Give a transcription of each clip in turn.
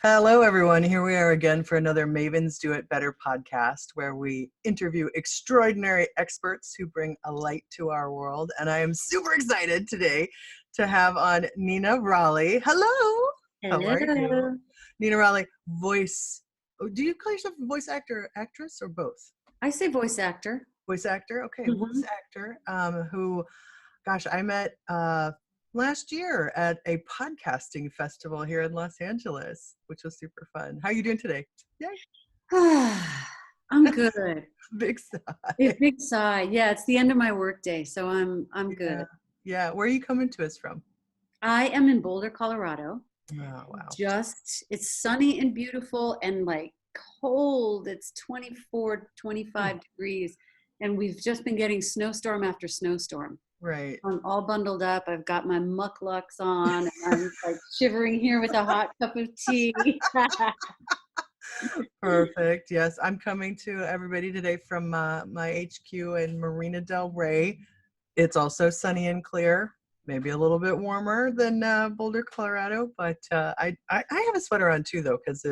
Hello, everyone. Here we are again for another Mavens Do It Better podcast, where we interview extraordinary experts who bring a light to our world. And I am super excited today to have on Nina Rolle. Hello. Hello. How are you? Nina Rolle, voice. Do you call yourself a voice actor, actress, or both? I say voice actor. Voice actor. Okay, Mhm. Voice actor. Who, gosh, I met last year at a podcasting festival here in Los Angeles, which was super fun. How are you doing today? Yay. I'm good. Big sigh. A big sigh. Yeah, it's the end of my workday, so I'm good. Yeah. Where are you coming to us from? I am in Boulder, Colorado. Oh, wow. It's sunny and beautiful and like cold. It's 24, 25 degrees. And we've just been getting snowstorm after snowstorm. Right. I'm all bundled up. I've got my mucklucks on. And I'm like shivering here with a hot cup of tea. Perfect. Yes, I'm coming to everybody today from my HQ in Marina Del Rey. It's also sunny and clear, maybe a little bit warmer than Boulder, Colorado, but I have a sweater on too, though, because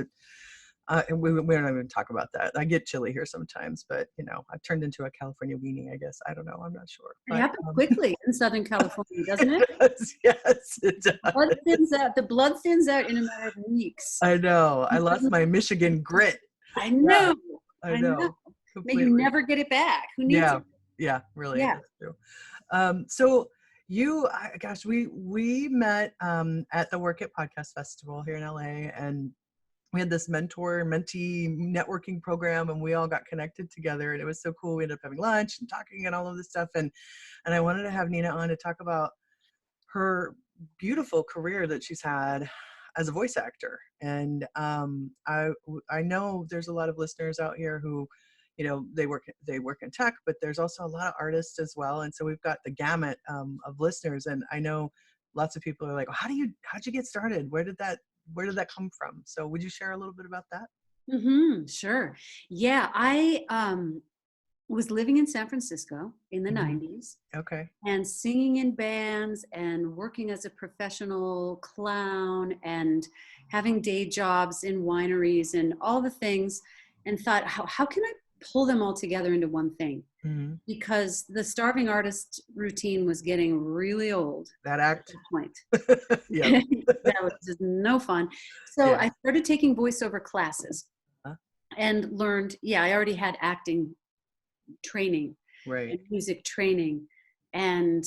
we don't even talk about that. I get chilly here sometimes, but I've turned into a California weenie, I guess. I don't know. I'm not sure. It happens quickly in Southern California, doesn't it? Yes, it does. The blood thins out in a matter of weeks. I know. I lost my Michigan grit. I know. I know. May you never get it back. Who needs it? Yeah, really. Yeah. That's true. So we met at the Work It Podcast Festival here in LA, and we had this mentor-mentee networking program, and we all got connected together, and it was so cool. We ended up having lunch and talking and all of this stuff, and I wanted to have Nina on to talk about her beautiful career that she's had as a voice actor. And I know there's a lot of listeners out here who, they work in tech, but there's also a lot of artists as well. And so we've got the gamut of listeners. And I know lots of people are like, how'd you get started? Where did that come from? So would you share a little bit about that? Mm-hmm, sure. Yeah, I was living in San Francisco in the 90s. Okay. And singing in bands and working as a professional clown and having day jobs in wineries and all the things, and thought, how can I pull them all together into one thing? Mm-hmm. Because the starving artist routine was getting really old. That act. At that point. Yeah. That was just no fun. So I started taking voiceover classes and learned, I already had acting training, right, and music training. And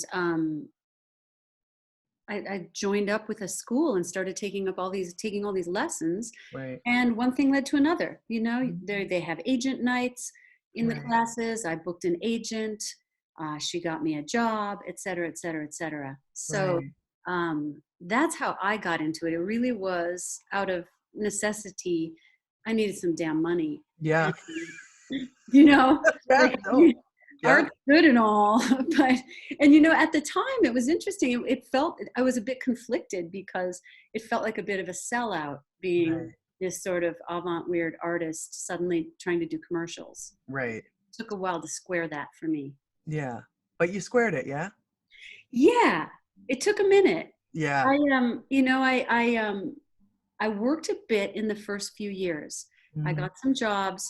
I joined up with a school and started taking all these lessons. Right. And one thing led to another. They have agent nights in the classes. I booked an agent. She got me a job, et cetera, et cetera, et cetera. So that's how I got into it. It really was out of necessity. I needed some damn money. Yeah. Art's good and all, but at the time it was interesting. It felt, I was a bit conflicted because it felt like a bit of a sellout being this sort of avant-weird artist suddenly trying to do commercials. Right. It took a while to square that for me. Yeah, but you squared it, yeah? Yeah, it took a minute. Yeah. I worked a bit in the first few years. I got some jobs,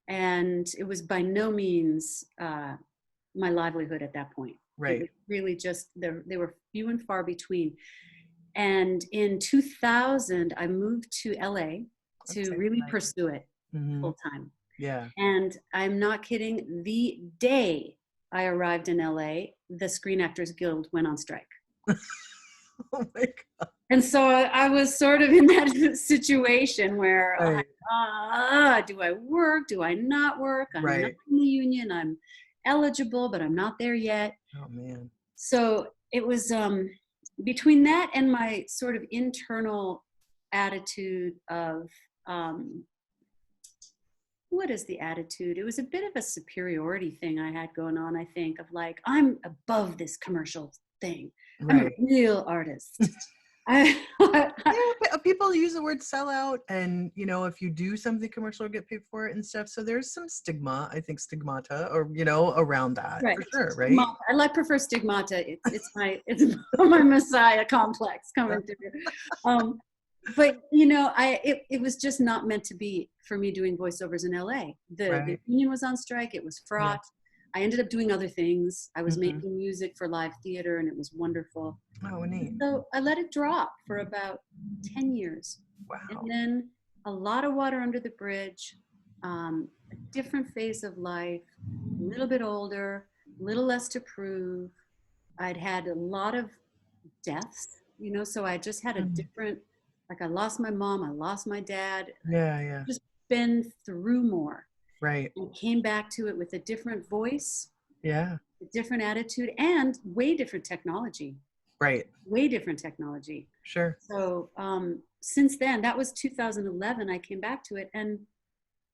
and it was by no means my livelihood at that point. Right. It was really just, they were few and far between. And in 2000, I moved to LA to really pursue it full time. Yeah. And I'm not kidding. The day I arrived in LA, the Screen Actors Guild went on strike. Oh my God. And so I was sort of in that situation where, do I work? Do I not work? I'm not in the union. I'm eligible, but I'm not there yet. Oh, man. So it was between that and my sort of internal attitude of, what is the attitude? It was a bit of a superiority thing I had going on, I think, of like, I'm above this commercial thing. I'm a real artist. People use the word sellout, and if you do something commercial, get paid for it and stuff. So there's some stigma, I think, stigmata, or around that, for sure, right? I prefer stigmata. It's my Messiah complex coming through. But you know, it was just not meant to be for me doing voiceovers in LA. The Right. union was on strike. It was Yeah. fraught. I ended up doing other things. I was Hmm. making music for live theater, and it was wonderful. Oh, neat. So I let it drop for about 10 years. And Wow. then a lot of water under the bridge, a different phase of life, a little bit older, a little less to prove. I'd had a lot of deaths, you know, so I just had a Mhm. different, like I lost my mom, I lost my dad, Yeah, yeah. just been through more Right. and came back to it with a different voice, Yeah. a different attitude, and way different technology, Right. way different technology. Sure. So since then, that was 2011, I came back to it, and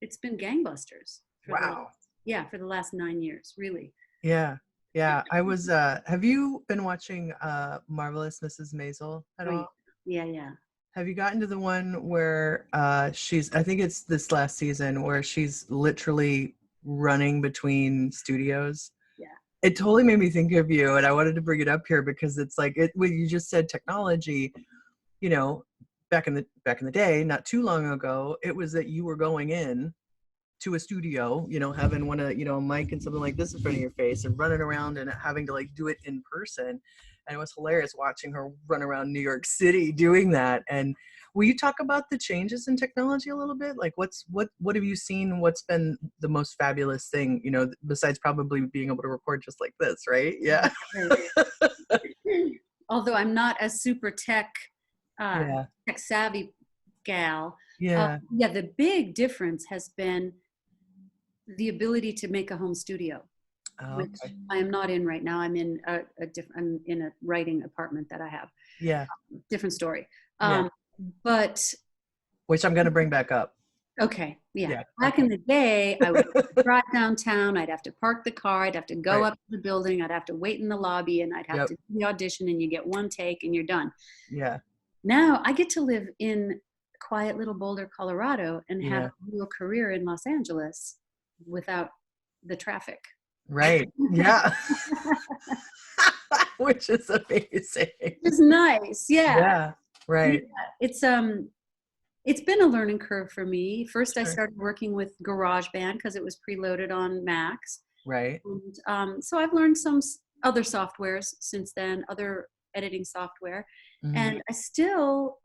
it's been gangbusters for the Wow. last, yeah, for the last 9 years, really. Yeah. Yeah. I was have you been watching Marvelous Mrs. Maisel at Oh, yeah, all? yeah, yeah. Have you gotten to the one where she's, I think it's this last season, where she's literally running between studios? Yeah. It totally made me think of you, and I wanted to bring it up here because it's like it when you just said technology, you know, back in the day, not too long ago, it was that you were going in to a studio, having a mic and something like this in front of your face and running around and having to like do it in person. And it was hilarious watching her run around New York City doing that. And will you talk about the changes in technology a little bit? Like what have you seen? What's been the most fabulous thing, besides probably being able to record just like this, right? Yeah. Right. Although I'm not a super uh, Yeah. tech savvy gal, Yeah. yeah, the big difference has been the ability to make a home studio, Oh, which okay. I am not in right now. I'm in I'm in a writing apartment that I have. Yeah. Different story. Yeah. Um, but Which I'm going to bring back up. okay, yeah. Yeah. Back Okay. in the day, I would have to drive downtown. I'd have to park the car. I'd have to go Right. up to the building. I'd have to wait in the lobby, and I'd have Yep. to do the audition. And you get one take, and you're done. Yeah. Now I get to live in quiet little Boulder, Colorado, and have Yeah. a real career in Los Angeles without the traffic. Right. Yeah. Which is amazing. It's nice, yeah. Yeah. Yeah. Right. It's it's been a learning curve for me. First, I Sure. started working with GarageBand because it was preloaded on Macs, Right. and so I've learned some other softwares since then, other editing software, Hmm. and I still,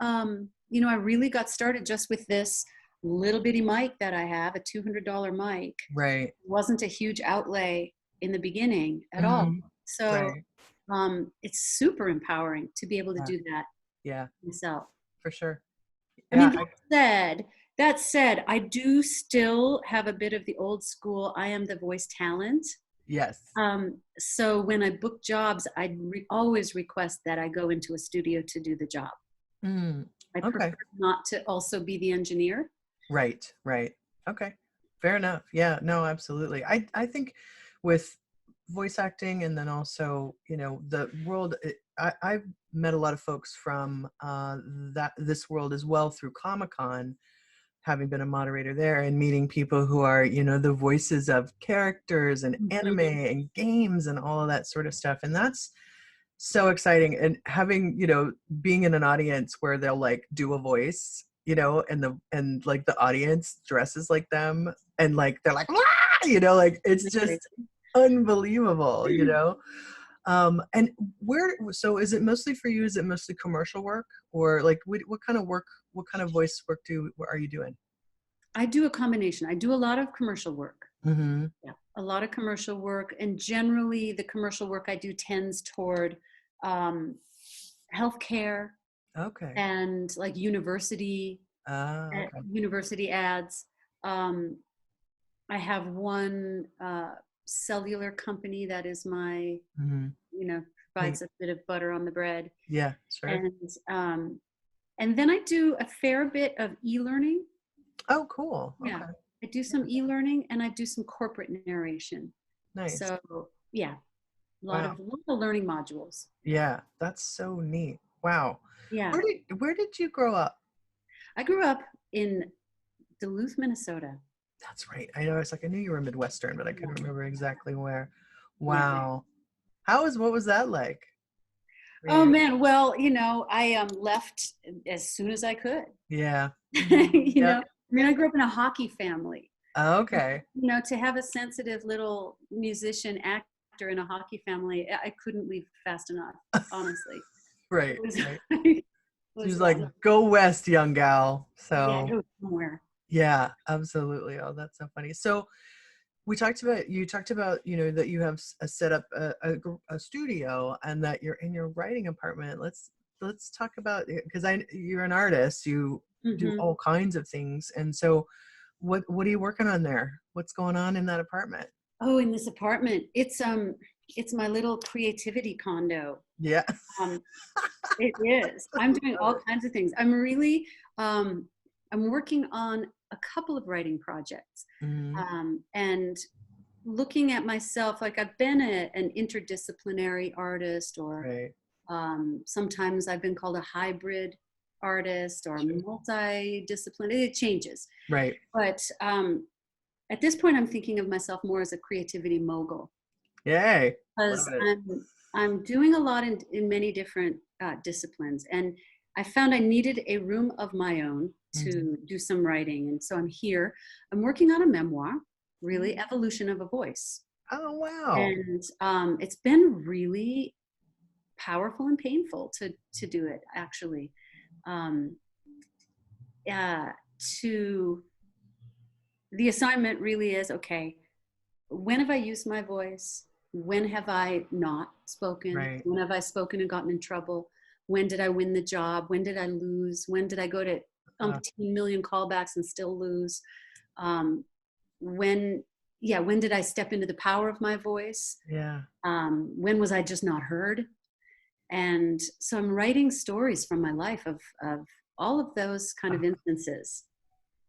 you know, I really got started just with this little bitty mic that I have, a $200 mic. Right. Wasn't a huge outlay in the beginning at all. Hmm. So Right. it's super empowering to be able to Yeah. do that Yeah. myself. For sure. I mean, Yeah. that said, I do still have a bit of the old school, I am the voice talent. Yes. So when I book jobs, I always request that I go into a studio to do the job. Mm. I Okay. prefer not to also be the engineer. Right. Right. Okay. Fair enough. Yeah. No, absolutely. I think with voice acting, and then also, the world, I've met a lot of folks from this world as well through Comic-Con, having been a moderator there and meeting people who are, the voices of characters and anime Mhm. and games and all of that sort of stuff. And that's so exciting. And having, being in an audience where they'll like do a voice, and like the audience dresses like them and like they're like, "Ah!" like it's just unbelievable, and so is it mostly for you? Is it mostly commercial work, or like what kind of work, what kind of voice work what are you doing? I do a combination. I do a lot of commercial work. Mm-hmm. Yeah, a lot of commercial work, and generally the commercial work I do tends toward um, healthcare Okay. and like Okay. university ads. Um, I have one cellular company that is my, Mm-hmm. you know, Hey, provides a bit of butter on the bread, yeah, sure. and um, and then I do a fair bit of e-learning. Oh, cool. Yeah, Okay. I do some e-learning and I do some corporate narration. Nice. So yeah, Wow. a lot of learning modules. Yeah, that's so neat. Wow. Yeah, Where did you grow up? I grew up in Duluth, Minnesota. That's right. I knew you were Midwestern, but I couldn't Yeah, remember exactly where. yeah. Wow. What was that like? for Oh you? man, well, I left as soon as I could. Yeah. I Yep. mean, I grew up in a hockey family. Okay. To have a sensitive little musician actor in a hockey family, I couldn't leave fast enough, honestly. It Right, was, right. it She was was like, "Go west, young gal." yeah, So, go somewhere. yeah, absolutely. Oh, that's so funny. So, you talked about, that you have a set up a studio and that you're in your writing apartment. Let's talk about it, because you're an artist. You do Hmm. all kinds of things. And so what are you working on there? What's going on in that apartment? Oh, in this apartment, it's my little creativity condo. Yeah. Um, It is. I'm doing all kinds of things. Um, I'm working on a couple of writing projects, Mhm. and looking at myself, like I've been an interdisciplinary artist, or Right. sometimes I've been called a hybrid artist or Sure. multidisciplinary. It changes. Right. But at this point, I'm thinking of myself more as a creativity mogul, Yay. because Love it. I'm doing a lot in many different disciplines, and I found I needed a room of my own Mhm. to do some writing, and so I'm here. I'm working on a memoir, really, Mhm. evolution of a voice, Oh, wow. and it's been really powerful and painful to do it, actually. Um, uh, to The assignment really is, okay, when have I used my voice? When have I not spoken? Right. When have I spoken and gotten in trouble? When did I win the job? When did I lose? When did I go to Uh, umpteen million callbacks and still lose? Um, when, yeah, when did I step into the power of my voice? yeah. When was I just not heard? And so I'm writing stories from my life of all of those kind of instances.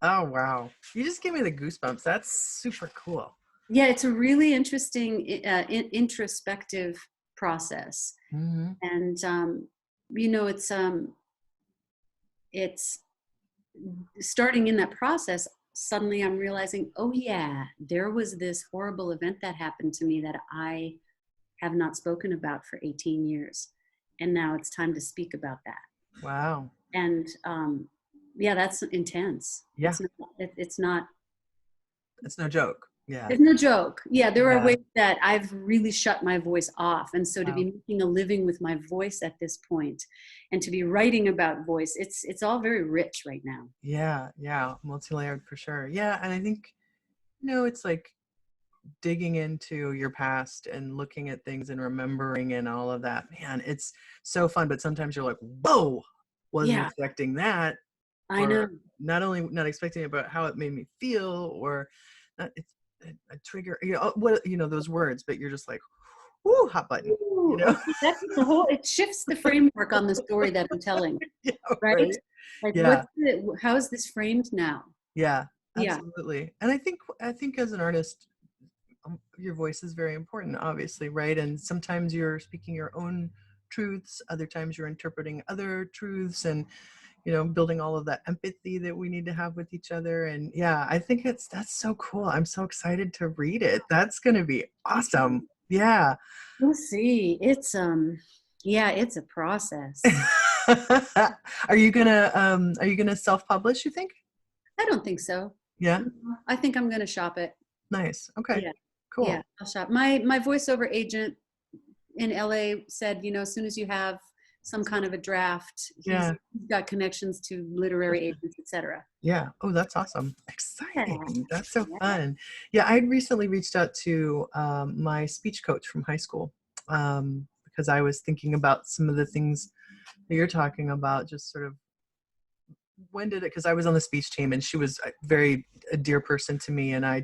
Oh, wow. You just gave me the goosebumps. That's super cool. Yeah, it's a really interesting introspective process, Mhm. and you know, it's starting in that process. Suddenly, I'm realizing, oh yeah, there was this horrible event that happened to me that I have not spoken about for 18 years, and now it's time to speak about that. Wow. And yeah, that's intense. Yeah. It's not. It's no joke. Yeah. There's no joke. Yeah, there are Yeah. ways that I've really shut my voice off. And so to be Wow. making a living with my voice at this point and to be writing about voice, it's all very rich right now. Yeah. Yeah. Multi-layered for sure. Yeah. And I think, it's like digging into your past and looking at things and remembering and all of that. Man, it's so fun. But sometimes you're like, whoa, wasn't Yeah, expecting that. I know. Or not only not expecting it, but how it made me feel, or it's a trigger, those words, but you're just like, whoo, hot button, you Ooh, know? okay, that's the whole, it shifts the framework on the story that I'm telling, Yeah, right? right. Like Yeah. how is this framed now? Yeah, Yeah. absolutely. And I think as an artist, your voice is very important, obviously, right? And sometimes you're speaking your own truths, other times you're interpreting other truths, and building all of that empathy that we need to have with each other. And yeah, I think that's so cool. I'm so excited to read it. That's going to be awesome. Yeah. We'll see. Yeah, it's a process. Are you gonna self-publish, you think? I don't think so. Yeah. No, I think I'm gonna shop it. Nice. Okay. Yeah. Yeah, Cool. I'll shop. My voiceover agent in LA said, as soon as you have some kind of a draft, he's Yeah. got connections to literary agents, etc. Yeah. Oh, that's awesome. Yeah. Exciting. That's so Yeah. fun. Yeah, I'd recently reached out to my speech coach from high school, because I was thinking about some of the things that you're talking about, just sort of when did it, because I was on the speech team and she was a dear person to me, and I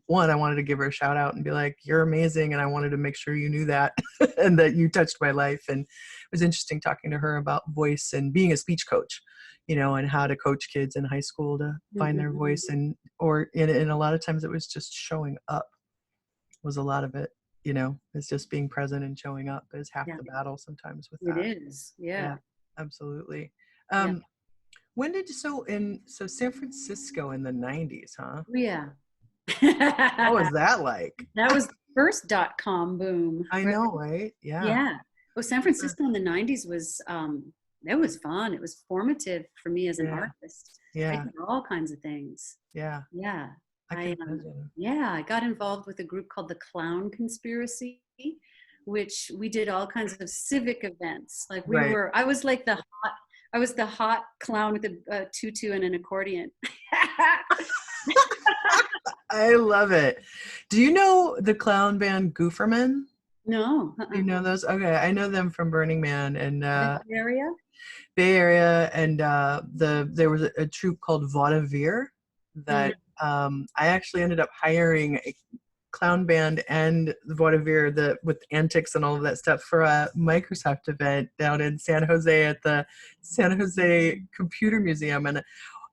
wanted to give her a shout out and be like, you're amazing, and I wanted to make sure you knew that and that you touched my life. And it was interesting talking to her about voice and being a speech coach, and how to coach kids in high school to find their Mhm. voice. And a lot of times it was just showing up was a lot of it. It's just being present and showing up is half Yeah, the battle sometimes with it that. is. Yeah, Yeah. absolutely. Yeah. um when did so San Francisco in the 90s, huh? Yeah. What was that like? That was the first .com boom, I right? know, right? Yeah. Yeah. Oh, San Francisco in the 90s was, it was fun. It was formative for me as an Yeah. artist. I Yeah. did all kinds of things. Yeah. Yeah. I can imagine. Yeah, I got involved with a group called the Clown Conspiracy, which we did all kinds of civic events. Like Right. I was the hot clown with a tutu and an accordion. I love it. Do you know the clown band Gooferman? No, Do you know those? Okay, I know them from Burning Man and this area. Bay Area, and there was a troupe called Vaudeville Mhm. that I actually ended up hiring a clown band and the Vaudeville with antics and all of that stuff for a Microsoft event down in San Jose at the San Jose Computer Museum. And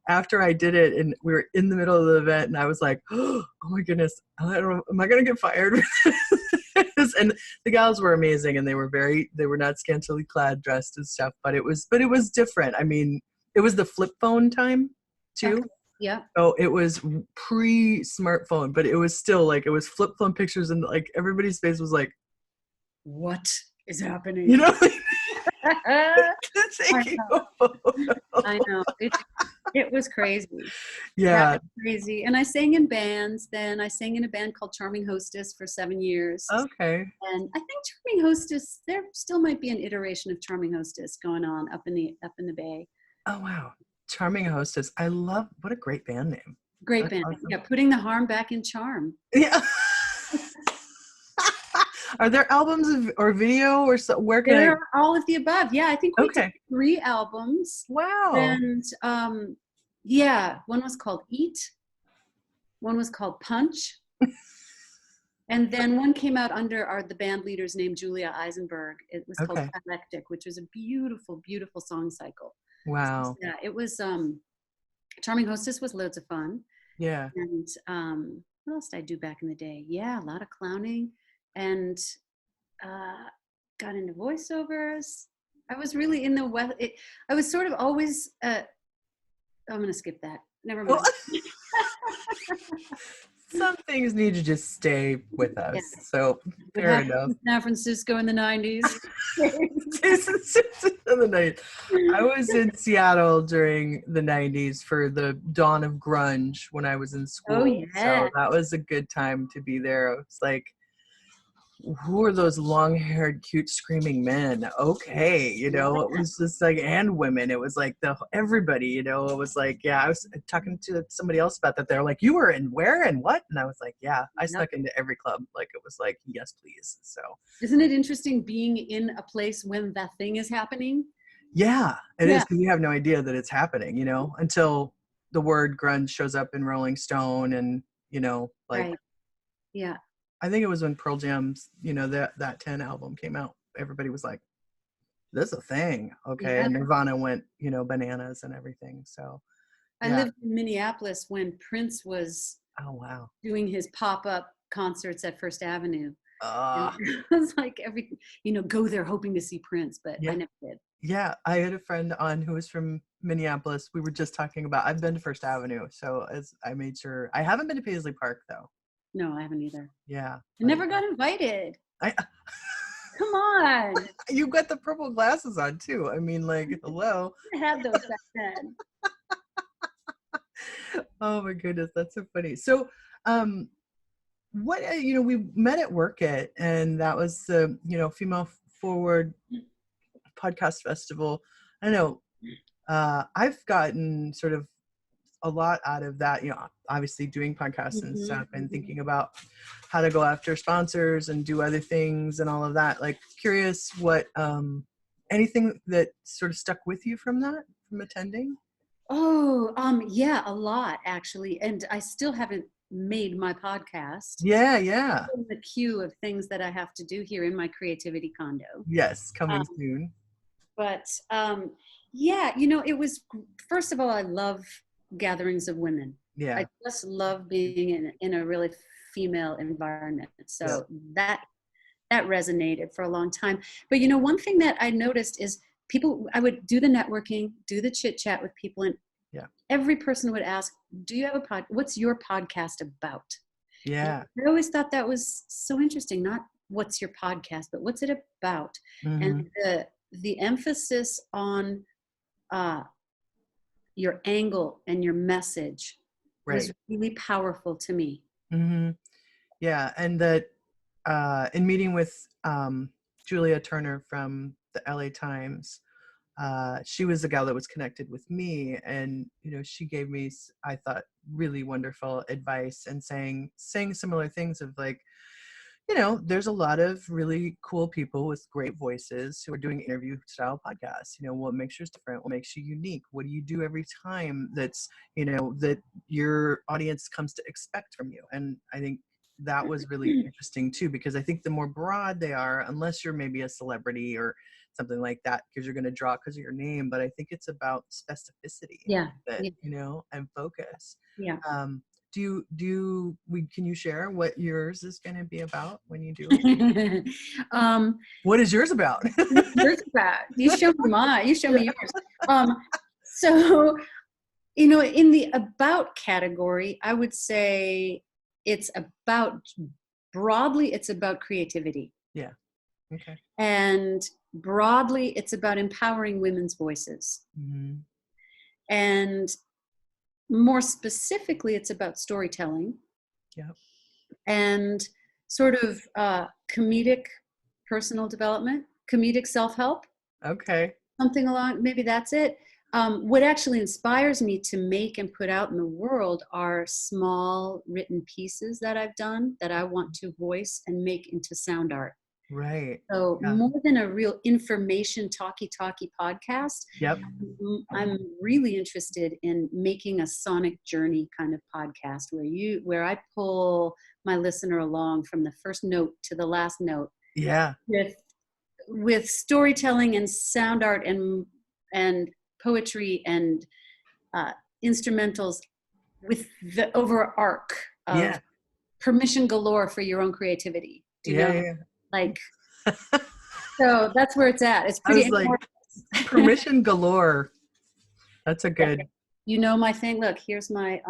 after I did it, and we were in the middle of the event, and I was like, oh my goodness, I don't know, am I going to get fired? And the gals were amazing, and they were not scantily clad, dressed and stuff, but it was different. I mean, it was the flip phone time too. Okay. Yeah. So it was pre-smartphone, but it was still like, it was flip phone pictures, and like everybody's face was like, What is happening? you know, I taking know. a photo. I know. It was crazy. Yeah. That was crazy. And I sang in bands then. I sang in a band called Charming Hostess for 7 years. Okay. And I think Charming Hostess, there still might be an iteration of Charming Hostess going on up in the Bay. Oh wow. Charming Hostess. What a great band name. Great That's band. awesome. Yeah, putting the harm back in charm. Yeah. Are there albums or video or so? Where can There are all of the above. Yeah, I think we did Okay. 3 albums. Wow. And yeah, one was called Eat. One was called Punch. And then one came out under the band leader's name, Julia Eisenberg. It was called Dialectic, which was a beautiful, beautiful song cycle. Wow. So, yeah, it was, Charming Hostess was loads of fun. Yeah. And what else did I do back in the day? Yeah, a lot of clowning, and got into voiceovers. I was really in the I was sort of always, I'm going to skip that. Never mind. Some things need to just stay with us. Yeah. So fair enough. San Francisco in the 90s. In the night. I was in Seattle during the 90s for the dawn of grunge when I was in school. Oh, yeah. So that was a good time to be there. It's like, who are those long-haired, cute, screaming men? Okay, it was just like, and women. It was like everybody, it was like, yeah. I was talking to somebody else about that. They're like, you were in where and what? And I was like, yeah, I snuck into every club. Like, it was like, yes, please. So, isn't it interesting being in a place when that thing is happening? Yeah, it is. Because you have no idea that it's happening, until the word grunge shows up in Rolling Stone, and like. Right. Yeah. I think it was when Pearl Jam's, that 10 album came out. Everybody was like, this is a thing. Okay. Yeah. And Nirvana went, bananas and everything. So I lived in Minneapolis when Prince was doing his pop-up concerts at First Avenue. It was like go there hoping to see Prince, but I never did. Yeah. I had a friend who was from Minneapolis. We were just talking about, I've been to First Avenue. So as I made sure, I haven't been to Paisley Park though. No, I haven't either. Yeah. I never got invited. Come on. You got the purple glasses on too. I mean, like, hello. I had those back then. Oh my goodness, that's so funny. So, what we met at Work It, and that was the Female Forward Podcast Festival. I know I've gotten sort of a lot out of that, obviously doing podcasts and stuff, and thinking about how to go after sponsors and do other things and all of that. Like, curious what anything that sort of stuck with you from attending? Oh, yeah, a lot actually. And I still haven't made my podcast. Yeah. I'm in the queue of things that I have to do here in my creativity condo. Yes, coming soon. But yeah, it was, first of all, I love gatherings of women. Yeah. I just love being in a really female environment. So that resonated for a long time. But one thing that I noticed is I would do the networking, do the chit chat with people, and every person would ask, do you have what's your podcast about? Yeah. And I always thought that was so interesting. Not what's your podcast, but what's it about? And Mm-hmm. the emphasis on your angle and your message was Right. really powerful to me. Mm-hmm. Yeah. And that in meeting with Julia Turner from the LA Times, she was the gal that was connected with me, and she gave me, I thought, really wonderful advice, and saying similar things of like, there's a lot of really cool people with great voices who are doing interview style podcasts. What makes yours different? What makes you unique? What do you do every time that's, that your audience comes to expect from you? And I think that was really interesting too, because I think the more broad they are, unless you're maybe a celebrity or something like that, because you're going to draw because of your name, but I think it's about specificity Yeah. that, Yeah. and focus. Yeah. Can you share what yours is going to be about when you do it? um, What is yours about? what's yours about? You show me mine. You show me yours. So, in the about category, I would say it's about, broadly, it's about creativity. Yeah. Okay. And broadly, it's about empowering women's voices. Mm-hmm. And more specifically, it's about storytelling. Yeah. And sort of comedic personal development, comedic self-help. Okay. Something along, maybe that's it. What actually inspires me to make and put out in the world are small written pieces that I've done that I want to voice and make into sound art. Right. So Yeah. more than a real information talky podcast, Yep. I'm really interested in making a sonic journey kind of podcast where I pull my listener along from the first note to the last note. Yeah. With storytelling and sound art and poetry and instrumentals, with the over arc of Yeah. permission galore for your own creativity. Do you know? Yeah. Like, so that's where it's at. It's I pretty was like, permission galore. That's a good. You know my thing. Look, here's my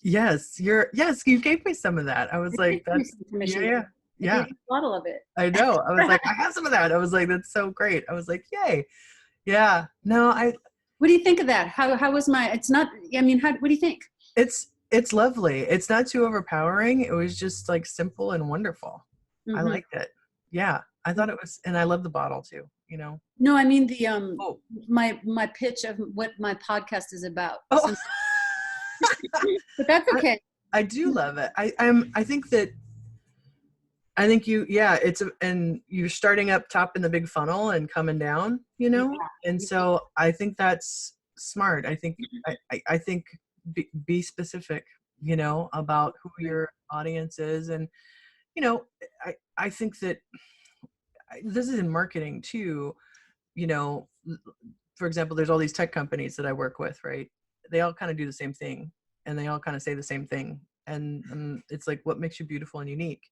Yes, you gave me some of that. I was like, that's yeah. I gave you a bottle of it. I know. I was like, I have some of that. I was like, that's so great. I was like, yay. Yeah. No, what do you think of that? How was my, it's not, I mean, what do you think? It's lovely. It's not too overpowering. It was just like simple and wonderful. Mm-hmm. I liked it. Yeah. I thought it was, and I love the bottle too, No, I mean the my pitch of what my podcast is about. Oh. But that's okay. I do love it. I think and you're starting up top in the big funnel and coming down, and so I think that's smart. I think I think be specific, about who your audience is, and I think that this is in marketing too. For example, there's all these tech companies that I work with, right? They all kind of do the same thing, and they all kind of say the same thing, and it's like, what makes you beautiful and unique,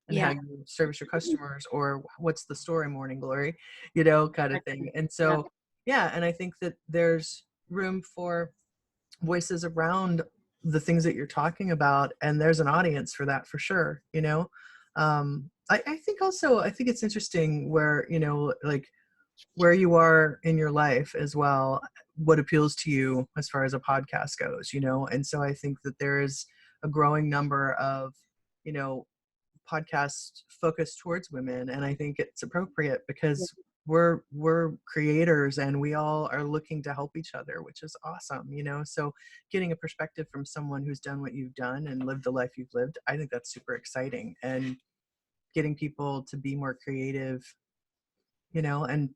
and how you service your customers, or what's the story, morning glory, kind of thing. And so, and I think that there's room for voices around the things that you're talking about, and there's an audience for that for sure. I think also, I think it's interesting where, like where you are in your life as well, what appeals to you as far as a podcast goes, and so I think that there is a growing number of, podcasts focused towards women, and I think it's appropriate because we're creators and we all are looking to help each other, which is awesome, so getting a perspective from someone who's done what you've done and lived the life you've lived, I think that's super exciting. And getting people to be more creative, and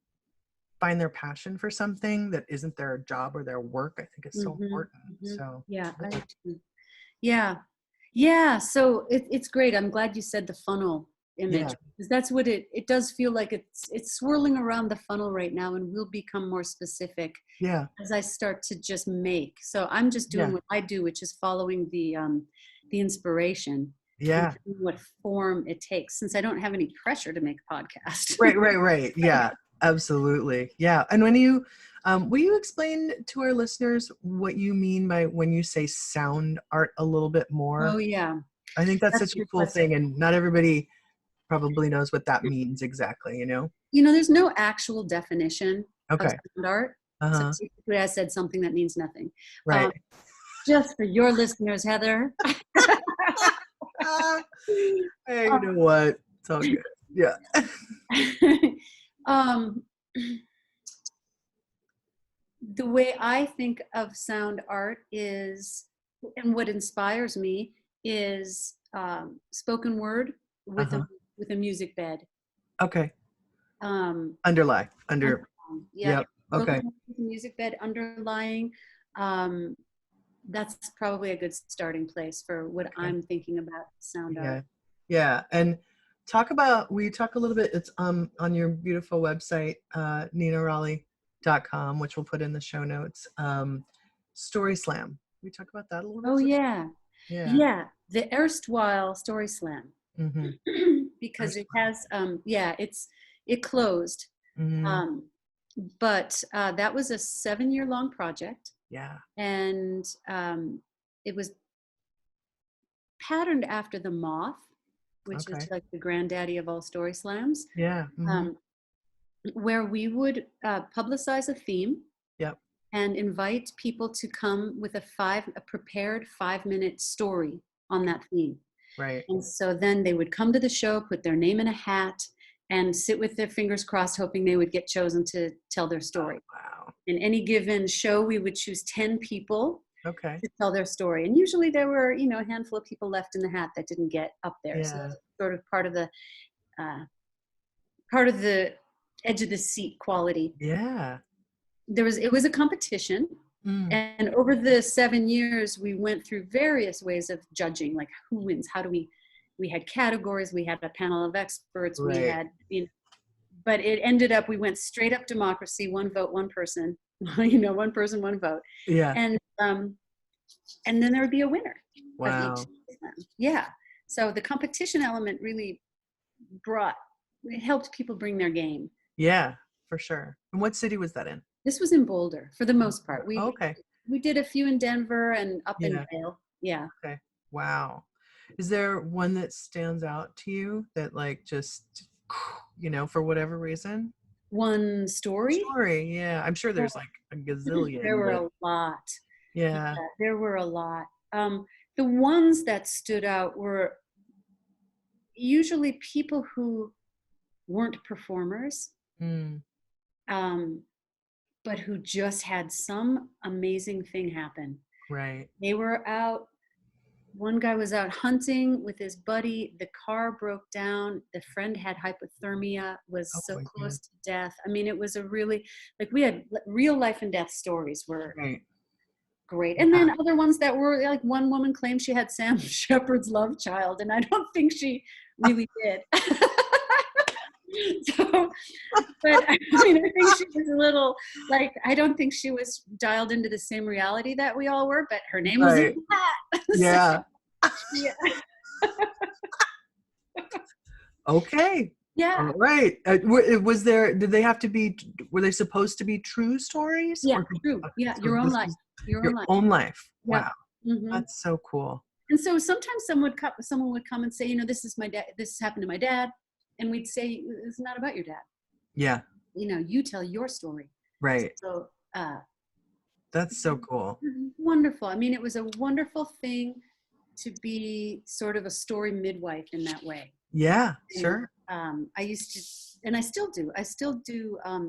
find their passion for something that isn't their job or their work, I think is so important. So So it's great. I'm glad you said the funnel image, because that's what it does feel like. It's swirling around the funnel right now, and we'll become more specific as I start to just make. So I'm just doing what I do, which is following the inspiration, what form it takes, since I don't have any pressure to make a podcast. right. Yeah, absolutely. Yeah. And when you will you explain to our listeners what you mean by when you say sound art a little bit more? Oh yeah, I think that's such a cool thing, and not everybody probably knows what that means exactly, you know? There's no actual definition of Okay. sound art. So Uh-huh. basically I said something that means nothing. Right. Just for your listeners, Heather. Hey, you know what? It's all good. Yeah. um, the way I think of sound art is, and what inspires me is spoken word with a Uh-huh. with a music bed. Okay. Um, Under. Yep, Yep. spoken Okay. word with a music bed underlying. Um, that's probably a good starting place for what Okay. I'm thinking about sound art. Yeah. Yeah. And we talk a little bit, it's on your beautiful website, ninarolle.com, which we'll put in the show notes. Story Slam. We talk about that a little bit? Oh yeah, Yeah. yeah, the erstwhile Story Slam. Mm-hmm. Because it has it closed, Mm-hmm. um, but that was a 7-year long project, Yeah. and it was patterned after the Moth, which is Okay. like the granddaddy of all story slams, Yeah. Mm-hmm. um, where we would publicize a theme Yep. and invite people to come with a prepared 5-minute story on that theme. Right. And so then they would come to the show, put their name in a hat, and sit with their fingers crossed, hoping they would get chosen to tell their Oh, story. wow. In any given show, we would choose 10 people Okay. to tell their story. And usually there were, a handful of people left in the hat that didn't get up there. So Yeah. that's sort of uh, part of the edge of the seat quality. Yeah. It was a competition. Mm. And over the 7 years, we went through various ways of judging, like who wins, how do we had categories, we had a panel of experts, we Right. had, but it ended up, we went straight up democracy, one vote, one person, one person, one vote. Yeah. And then there would be a winner of each Wow. of them. Yeah. So the competition element really it helped people bring their game. Yeah, for sure. And what city was that in? This was in Boulder for the most part. Oh, okay. We did a few in Denver and up in Yeah. Vail. Yeah. Okay. Wow. Is there one that stands out to you that like just, for whatever reason? One story. Story. Yeah. I'm sure there's Well, like a there gazillion, were but a lot. Yeah, yeah. there were a lot. The ones that stood out were usually people who weren't performers, Mm, um, but who just had some amazing thing happen. right. They were out. One guy was out hunting with his buddy. The car broke down. The friend had hypothermia, was Oh so my close God. to death. I mean, it was a really, like, we had real life and death stories were Right. great. And Yeah. then other ones that were like, one woman claimed she had Sam Shepard's love child, and I don't think she really did. So, but I mean, I think she was a little like, I don't think she was dialed into the same reality that we all were, but her name was in Right. that. Yeah. Yeah. Okay. All Yeah. right. Did they have to be, were they supposed to be true stories? Yeah. Or, True. okay, Yeah. so Your own this life. was Your own your life. own life. Yep. Wow. Hmm. That's so cool. And so sometimes someone would come and say, this is my dad. This happened to my dad, and we'd say, it's not about your dad. Yeah. You tell your story. Right. So That's so cool. wonderful. I mean, it was a wonderful thing to be sort of a story midwife in that way. Yeah, And, sure. I used to, and I still do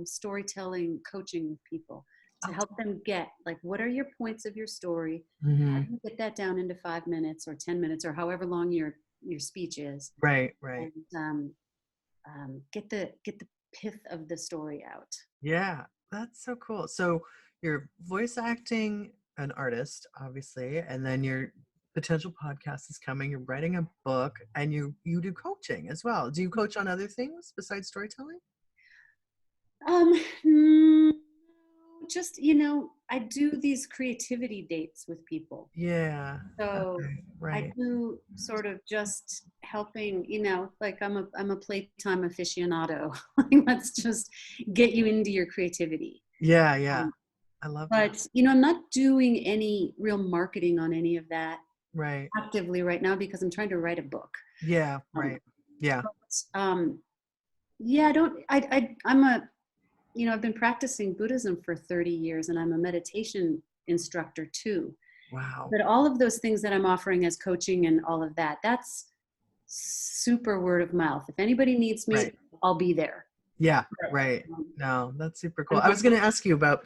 storytelling coaching with people to help them get, like, what are your points of your story? How Mm-hmm. do you get that down into 5 minutes or 10 minutes or however long your speech is, Right, right. and get the pith of the story out. Yeah, that's so cool. So you're voice acting an artist, obviously, and then your potential podcast is coming. You're writing a book, and you do coaching as well. Do you coach on other things besides storytelling? No, just, I do these creativity dates with people. Yeah. So Okay. I Right. do sort of just helping, like I'm a playtime aficionado. Like, let's just get you into your creativity. Yeah, yeah. Um, I love that. but I'm not doing any real marketing on any of that Right. actively right now because I'm trying to write a book. Yeah, Um, right. Yeah. Yeah, I'm a, I've been practicing Buddhism for 30 years and I'm a meditation instructor too. Wow. But all of those things that I'm offering as coaching and all of that, that's super word of mouth. If anybody needs me, Right. I'll be there. Yeah. But, Right. No, that's super cool. I'm I was going to ask you about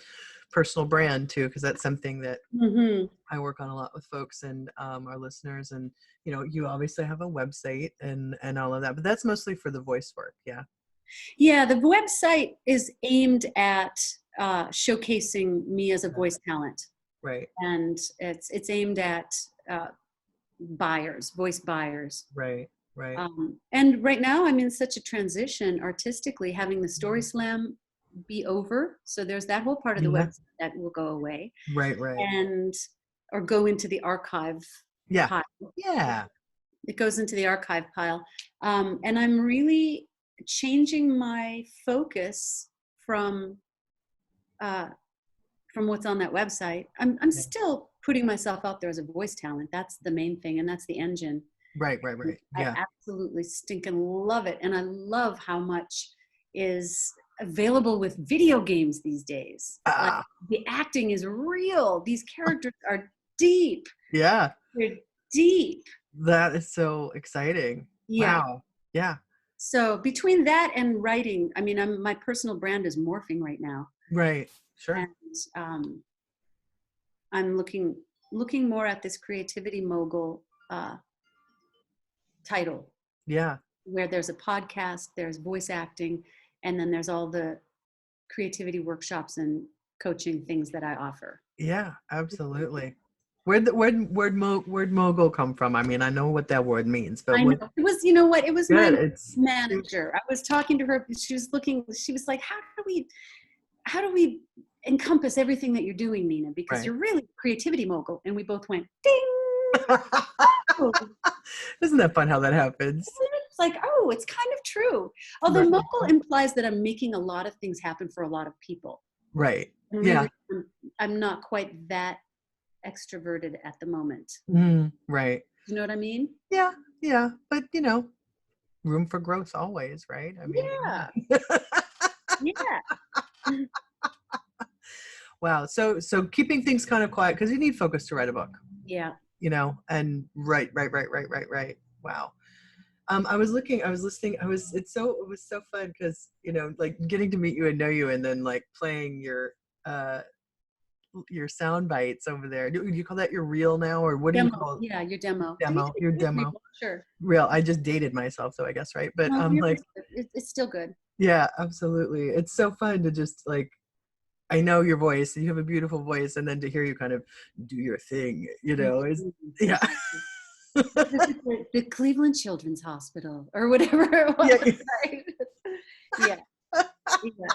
personal brand too, because that's something that mm-hmm. I work on a lot with folks and our listeners. And, you obviously have a website and all of that, but that's mostly for the voice work. Yeah. Yeah, the website is aimed at showcasing me as a Yeah. voice talent. Right. And it's aimed at voice buyers. Right. Right. And right now I'm in such a transition artistically, having the Story Slam be over. So there's that whole part of the Yeah. website that will go away. Right. Right. Or go into the archive Yeah. pile. Yeah. It goes into the archive pile. And I'm really changing my focus from what's on that website. I'm Yeah. still putting myself out there as a voice talent. That's the main thing, and that's the engine. Right. Right. Right. Yeah. I absolutely stinking love it, and I love how much is available with video games these days. Like the acting is real. These characters are deep. Yeah. They're deep. That is so exciting. Yeah. Wow. Yeah. So between that and writing, I mean, my personal brand is morphing right now. Right. Sure. And I'm looking more at this creativity mogul title. Yeah. Where there's a podcast, there's voice acting, and then there's all the creativity workshops and coaching things that I offer. Yeah, absolutely. Where'd mogul come from? I mean, I know what that word means, but I know. It was, it was good. my manager. I was talking to her. She was like, how do we encompass everything that you're doing, Nina? Because you're really a creativity mogul. And we both went, ding. Isn't that fun how that happens? It's like, oh, it's kind of true. Although mogul implies that I'm making a lot of things happen for a lot of people. Right. And really, I'm not quite that extroverted at the moment. Right. You know what I mean? Yeah. Yeah. But room for growth always, right? I mean, yeah. Wow. So keeping things kind of quiet because you need focus to write a book. Yeah. And right. Wow. I was listening. It was so fun because, like getting to meet you and know you and then like playing your sound bites over there. Do you call that your reel now or what demo. Do you call it? Yeah, your demo. Your demo. Sure. Real. I just dated myself, so I guess, right? But it's still good. Yeah, absolutely. It's so fun to just like, I know your voice, you have a beautiful voice, and then to hear you kind of do your thing, is yeah. The Cleveland Children's Hospital or whatever it was. Yeah. Yeah.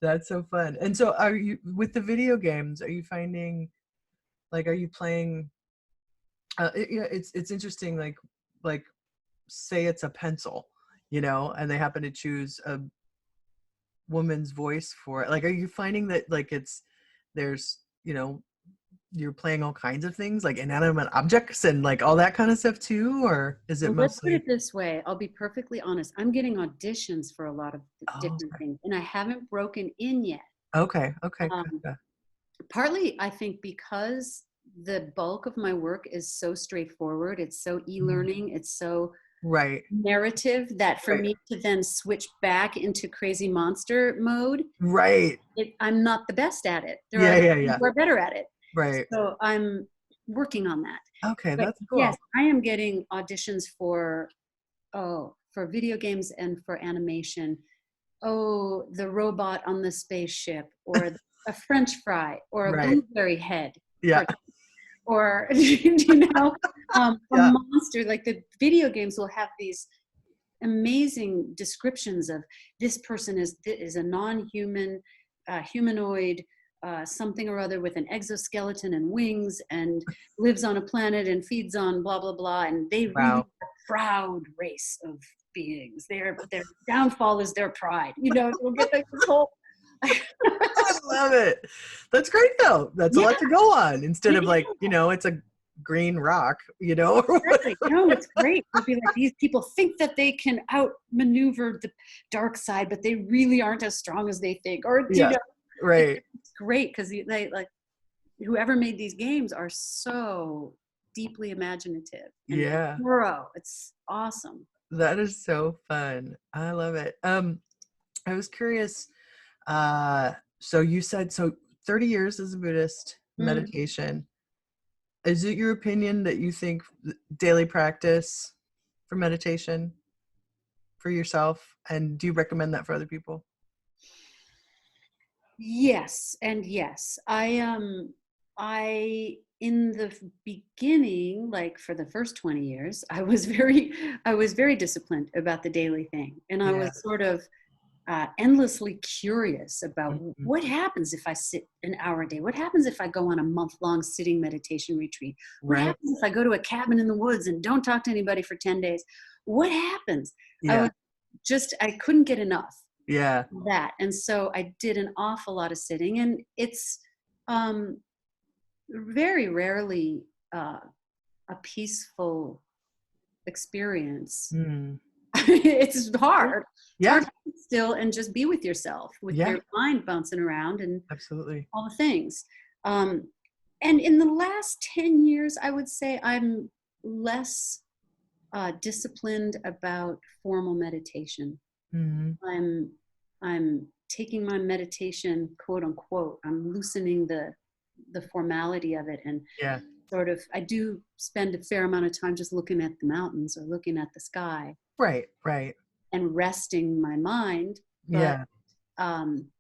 That's so fun. And so are you, with the video games, are you finding, like, are you playing, it's interesting, like say it's a pencil, and they happen to choose a woman's voice for it. Like, are you finding that like there's, you're playing all kinds of things like inanimate objects and like all that kind of stuff too, or is it Let's put mostly? it this way. I'll be perfectly honest. I'm getting auditions for a lot of different things, and I haven't broken in yet. Okay. Partly, I think, because the bulk of my work is so straightforward. It's so e-learning. It's so narrative that for me to then switch back into crazy monster mode, I'm not the best at it. There are people who are better at it. Right. So I'm working on that. Okay, that's cool. Yes, I am getting auditions for video games and for animation. Oh, the robot on the spaceship, or a French fry, or a blueberry head. Yeah. Or a monster. Like the video games will have these amazing descriptions of this person is a non-human, humanoid, something or other with an exoskeleton and wings and lives on a planet and feeds on blah, blah, blah. And they really are a proud race of beings. Their downfall is their pride. We'll get like this whole... I love it. That's great though. That's a lot to go on instead of like, it's a green rock, you know, or Exactly. whatever. No, it's great. It'll be like these people think that they can outmaneuver the dark side, but they really aren't as strong as they think. Or Yes, right. it's great because they like whoever made these games are so deeply imaginative and Yeah, thorough. It's awesome. that is so fun. I love it. I was curious. So you said, so 30 years as a Buddhist Mm. meditation. Is it your opinion that you think daily practice for meditation for yourself? And do you recommend that for other people? Yes, and yes. I in the beginning, like for the first 20 years, I was very disciplined about the daily thing. And I Yeah. was sort of endlessly curious about Mhm. what happens if I sit an hour a day? What happens if I go on a month-long sitting meditation retreat? What Right. happens if I go to a cabin in the woods and don't talk to anybody for 10 days? What happens? I Yeah. was I couldn't get enough Yeah. of that. And so I did an awful lot of sitting, and it's um, very rarely a peaceful experience. Mm. It's hard. It's hard Yeah. to sit still and just be with yourself, with Yeah. your mind bouncing around and Absolutely. all the things. Um, and in the last 10 years, I would say I'm less disciplined about formal meditation. Hmm. I'm I'm taking my meditation, quote unquote. I'm loosening the formality of it, and Yeah. sort of I do spend a fair amount of time just looking at the mountains or looking at the sky Right. Right. and resting my mind, but Yeah. um,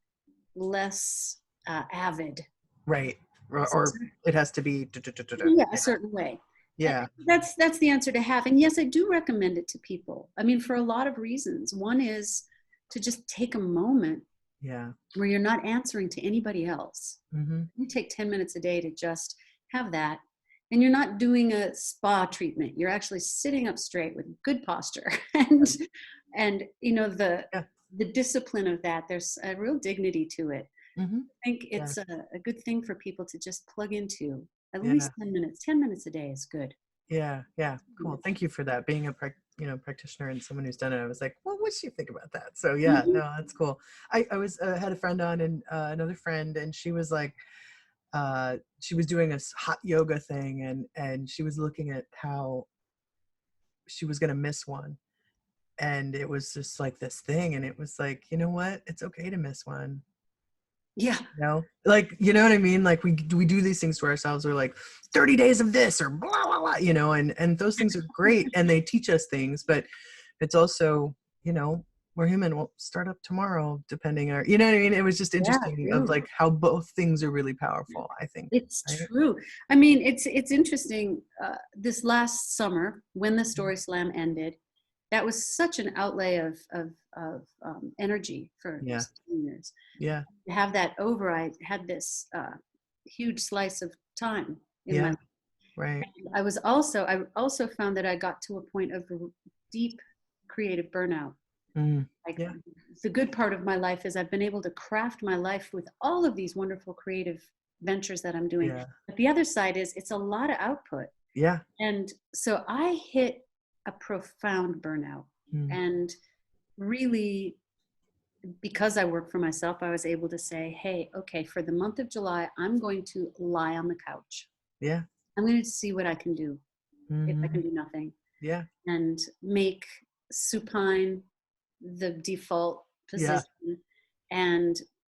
less avid. Right. So, Or it has to be. Duh, duh, duh, duh, duh. yeah, a Yeah. certain way. And Yeah. that's the answer to have. And yes, I do recommend it to people. I mean, for a lot of reasons. One is to just take a moment Yeah. where you're not answering to anybody else. Hmm. You take 10 minutes a day to just have that. And you're not doing a spa treatment. You're actually sitting up straight with good posture. And you know, Yeah. the discipline of that, there's a real dignity to it. Hmm. I think Yeah. it's a good thing for people to just plug into at Yeah. least 10 minutes. 10 minutes a day is good. Yeah. Yeah. Cool. Thank you for that. Being a practitioner and someone who's done it, I was like, well, what do you think about that? So yeah, Mhm. no, that's cool. I was had a friend on, and another friend, and she was like, she was doing a hot yoga thing, and she was looking at how she was gonna miss one, and it was just like this thing, and it was like, you know what? It's okay to miss one. Yeah. Like, you know what I mean? Like we do these things to ourselves. We're like 30 days of this or blah blah blah, and those things are great and they teach us things, but it's also, we're human. We'll start up tomorrow, depending on, you know what I mean? It was just Yeah, interesting of really. like how both things are really powerful, I think. It's Right? true. I mean, it's interesting. This last summer, when the Story Slam ended, that was such an outlay of energy for Yeah. 16 years. Yeah. To have that over, I had this huge slice of time in my Yeah. life. Right. I also found that I got to a point of deep creative burnout. Mm. Like Yeah. the good part of my life is I've been able to craft my life with all of these wonderful creative ventures that I'm doing. Yeah. But the other side is it's a lot of output. Yeah. And so I hit a profound burnout. Mm. And really, because I work for myself, I was able to say, hey, okay, for the month of July, I'm going to lie on the couch. Yeah. I'm going to see what I can do if I Hmm. can do nothing Yeah. and make supine the default Yeah. position and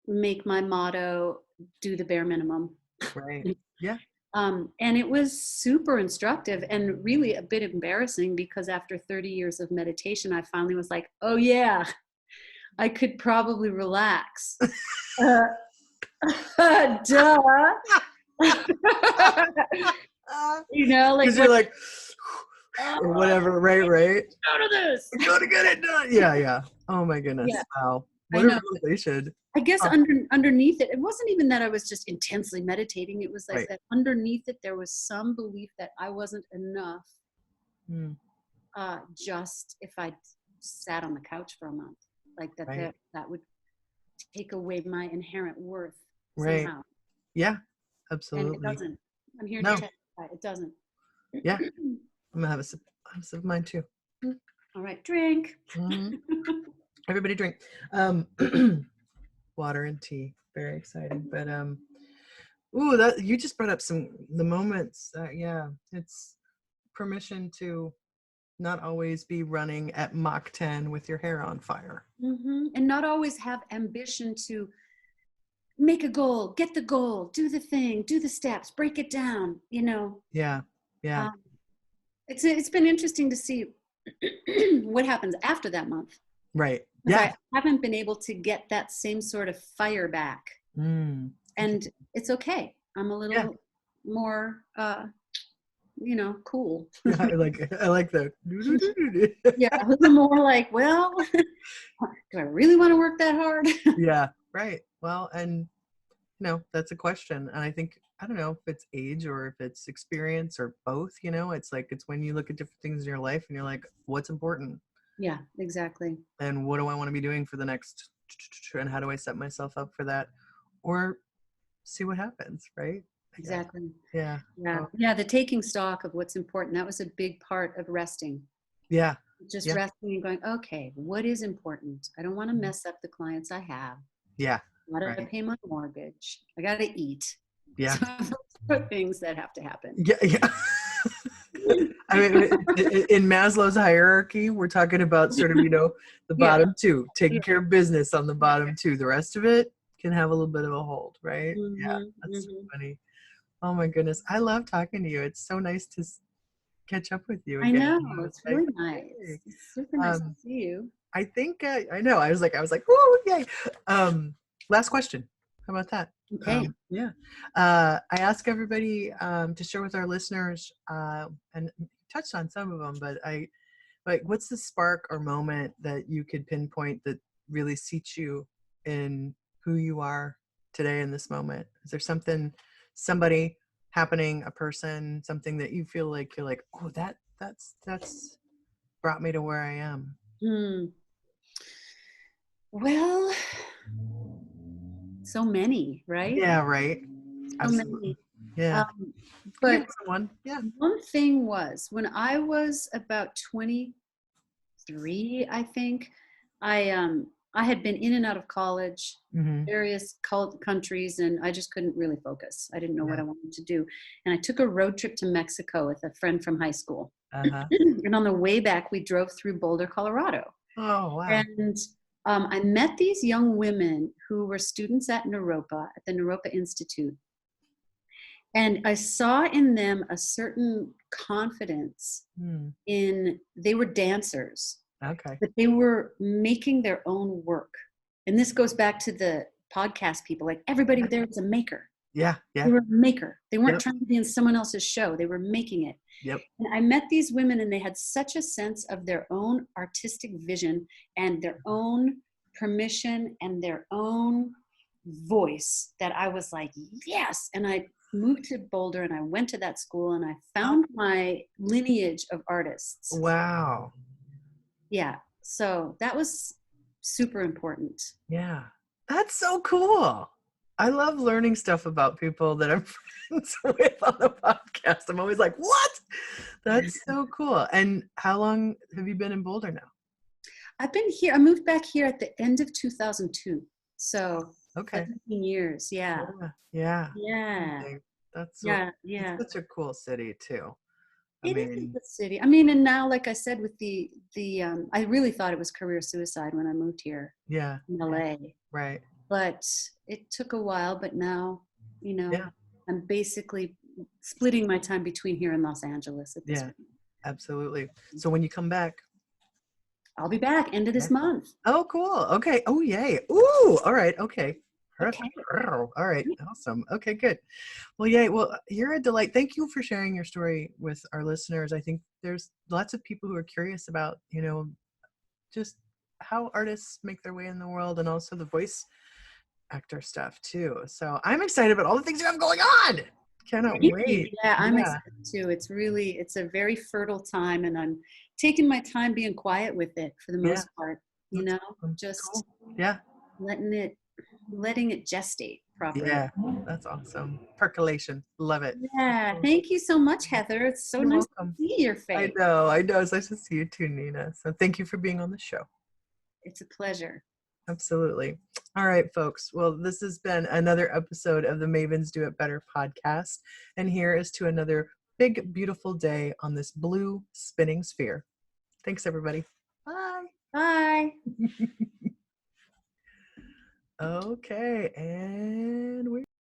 make my motto do the bare minimum. Right. Yeah. And it was super instructive and really a bit embarrassing because after 30 years of meditation, I finally was like, oh, yeah, I could probably relax. Uh, duh. You know, like Because what? you're like, Oh, or whatever, right, right. go to this. I'm going to get it done. Yeah, yeah. Oh my goodness. Yeah, Wow. I What a know. revelation. I guess Huh. underneath it, it wasn't even that I was just intensely meditating. It was like Right. that underneath it, there was some belief that I wasn't enough. Mm. Just if I sat on the couch for a month, like Right. that would take away my inherent worth Right. somehow. Yeah. And it Absolutely. doesn't. I'm here to No. testify. It doesn't. Yeah. I'm gonna have a sip of mine too. All right, drink. Mm-hmm. Everybody drink. Water and tea. Very exciting. But ooh, that you just brought up the moments. Yeah, it's permission to not always be running at Mach 10 with your hair on fire. And not always have ambition to make a goal, get the goal, do the thing, do the steps, break it down, you know. Yeah. Yeah. It's been interesting to see what happens after that month. Right. Because Yeah. I haven't been able to get that same sort of fire back. And it's okay. I'm a little more, cool. Yeah, I like the. Yeah, a little more like, well, do I really want to work that hard? Yeah, right. Well, and that's a question. And I think, I don't know if it's age or if it's experience or both, it's when you look at different things in your life and you're like, what's important? Yeah, exactly. And what do I want to be doing for the next, and how do I set myself up for that? Or see what happens, right? Exactly. Yeah. Yeah, the taking stock of what's important. That was a big part of resting. Yeah. Just resting and going, okay, what is important? I don't want to mess up the clients I have. Yeah. I got to pay my mortgage. I got to eat. Yeah. So those are things that have to happen. Yeah. Yeah. I mean, in Maslow's hierarchy, we're talking about sort of, the bottom two, taking care of business on the bottom two. The rest of it can have a little bit of a hold, right? Yeah, that's so funny. Oh my goodness. I love talking to you. It's so nice to catch up with you again. I know. It's really nice. It's super nice to see you. I think, I know. I was like, woo, yay. Last question. How about that? Okay. Yeah. I ask everybody to share with our listeners, and touched on some of them, but what's the spark or moment that you could pinpoint that really seats you in who you are today in this moment? Is there somebody happening, a person, something that you feel like you're like, oh, that's brought me to where I am? Well, so many, right? Yeah, right. So Absolutely. many. Yeah. But one thing was, when I was about 23, I think, I had been in and out of college, various countries, and I just couldn't really focus. I didn't know what I wanted to do. And I took a road trip to Mexico with a friend from high school. And on the way back, we drove through Boulder, Colorado. Oh, wow. And I met these young women who were students at Naropa, at the Naropa Institute. And I saw in them a certain confidence they were dancers. Okay. But they were making their own work. And this goes back to the podcast people. Like, everybody there was a maker. Yeah. Yeah. They were a maker. They weren't trying to be in someone else's show. They were making it. Yep. And I met these women, and they had such a sense of their own artistic vision and their own permission and their own voice that I was like, yes. And I moved to Boulder, and I went to that school, and I found my lineage of artists. Wow. Yeah. So that was super important. Yeah. That's so cool. I love learning stuff about people that I'm friends with on the podcast. I'm always like, what? That's so cool. And how long have you been in Boulder now? I've been here. I moved back here at the end of 2002. So 17 years. Yeah. Yeah. Yeah. That's it's such a cool city too. It is a city. I mean, and now, like I said, with the I really thought it was career suicide when I moved here. Yeah. In LA. Right. But it took a while, but now, I'm basically splitting my time between here and Los Angeles at this point. Absolutely. So when you come back? I'll be back end of this month. Oh, cool. Okay. Oh, yay. Ooh. All right. Okay. Perfect. Okay. All right. Awesome. Okay, good. Well, yay. Well, you're a delight. Thank you for sharing your story with our listeners. I think there's lots of people who are curious about, just how artists make their way in the world, and also the voice actor stuff too. So I'm excited about all the things you have going on. Cannot wait. Yeah, I'm excited too. It's a very fertile time, and I'm taking my time being quiet with it for the most part, just cool. letting it gestate. properly. Yeah, that's awesome. Percolation. Love it. Yeah. Thank you so much, Heather. It's so You're nice to welcome. see your I face. know. I know. It's nice to see you too, Nina. So thank you for being on the show. It's a pleasure. Absolutely. All right, folks. Well, this has been another episode of the Mavens Do It Better podcast. And here is to another big, beautiful day on this blue spinning sphere. Thanks, everybody. Bye. Bye. Okay. And we